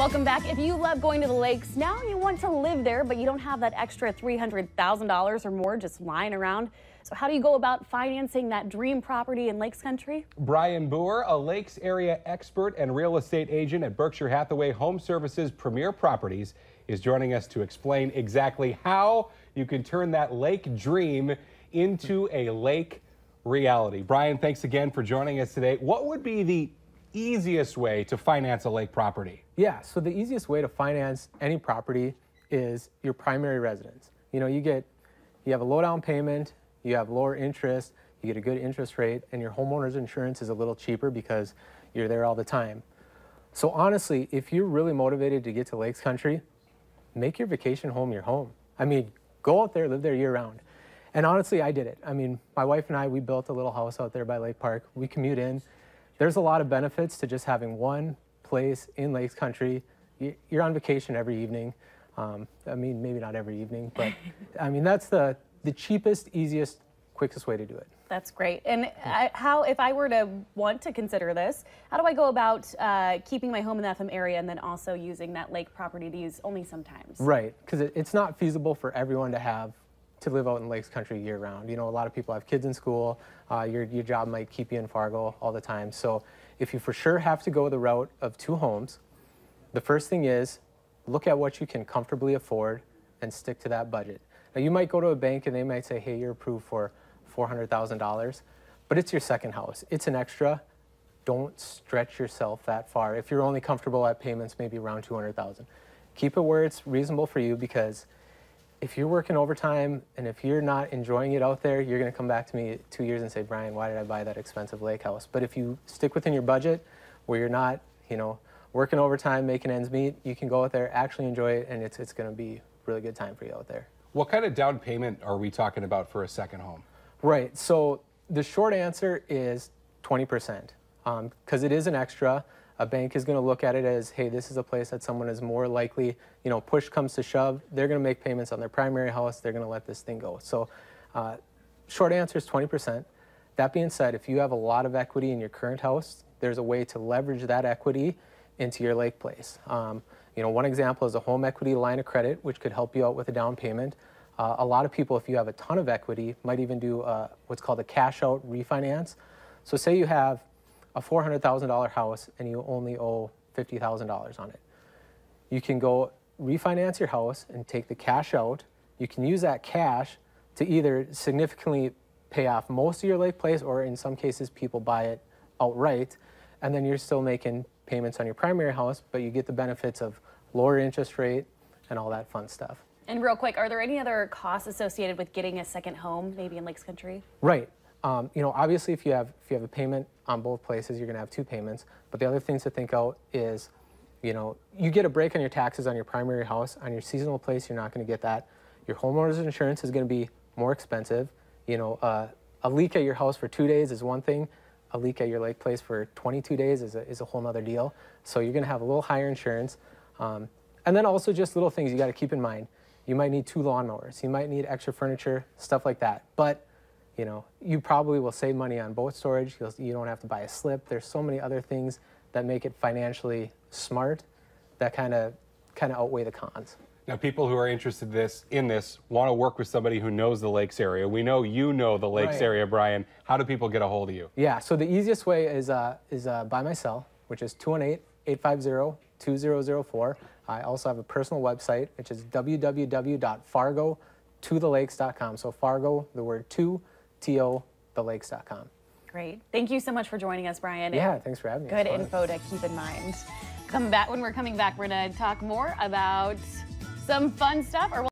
Welcome back. If you love going to the lakes, now you want to live there, but you don't have that extra $300,000 or more just lying around. So how do you go about financing that dream property in Lakes Country? Brian Boer, a Lakes area expert and real estate agent at Berkshire Hathaway Home Services Premier Properties, is joining us to explain exactly how you can turn that lake dream into a lake reality. Brian, thanks again for joining us today. What would be the easiest way to finance a lake property? Yeah, so the easiest way to finance any property is your primary residence. You know, you have a low down payment, you have lower interest, you get a good interest rate, and your homeowner's insurance is a little cheaper because you're there all the time. So honestly, if you're really motivated to get to Lakes Country, make your vacation home your home. I mean, go out there, live there year round. And honestly, I did it. I mean, my wife and I, we built a little house out there by Lake Park. We commute in. There's a lot of benefits to just having one place in Lakes Country. You're on vacation every evening. I mean, maybe not every evening, but I mean, that's the cheapest, easiest, quickest way to do it. That's great. And if I were to want to consider this, how do I go about keeping my home in the FM area and then also using that lake property to use only sometimes? Right, because it's not feasible for everyone to live out in Lakes Country year round. You know, a lot of people have kids in school. Your job might keep you in Fargo all the time. So if you for sure have to go the route of two homes, the first thing is look at what you can comfortably afford and stick to that budget. Now you might go to a bank and they might say, hey, you're approved for $400,000, but it's your second house. It's an extra. Don't stretch yourself that far. If you're only comfortable at payments maybe around $200,000, keep it where it's reasonable for you, because if you're working overtime and if you're not enjoying it out there, you're going to come back to me 2 years and say, Brian, why did I buy that expensive lake house? But if you stick within your budget where you're not, you know, working overtime, making ends meet, you can go out there, actually enjoy it, and it's going to be a really good time for you out there. What kind of down payment are we talking about for a second home? Right, so the short answer is 20%, because it is an extra. A bank is going to look at it as, hey, this is a place that someone is more likely, you know, push comes to shove, they're going to make payments on their primary house, they're going to let this thing go. So short answer is 20%. That being said, if you have a lot of equity in your current house, there's a way to leverage that equity into your lake place. You know, one example is a home equity line of credit, which could help you out with a down payment. A lot of people, if you have a ton of equity, might even do what's called a cash out refinance. So say you have a $400,000 house and you only owe $50,000 on it. You can go refinance your house and take the cash out. You can use that cash to either significantly pay off most of your lake place, or in some cases people buy it outright, and then you're still making payments on your primary house, but you get the benefits of lower interest rate and all that fun stuff. And real quick, are there any other costs associated with getting a second home, maybe in Lakes Country? Right. You know, obviously, if you have a payment on both places, you're going to have two payments. But the other things to think out is, you know, you get a break on your taxes on your primary house. On your seasonal place, you're not going to get that. Your homeowner's insurance is going to be more expensive. You know, a leak at your house for 2 days is one thing. A leak at your lake place for 22 days is a whole nother deal. So you're going to have a little higher insurance. And then also just little things you got to keep in mind. You might need 2 lawnmowers. You might need extra furniture, stuff like that. But you know, you probably will save money on boat storage. You don't have to buy a slip. There's so many other things that make it financially smart that kind of outweigh the cons. Now, people who are interested in this want to work with somebody who knows the lakes area. We know you know the lakes area, Brian. How do people get a hold of you? Yeah, so the easiest way is by my cell, which is 218-850-2004. I also have a personal website, which is www.fargotothelakes.com. So Fargo, the word thelakes.com. Great. Thank you so much for joining us, Brian. Yeah, thanks for having me. Good info to keep in mind. When we're coming back, we're going to talk more about some fun stuff.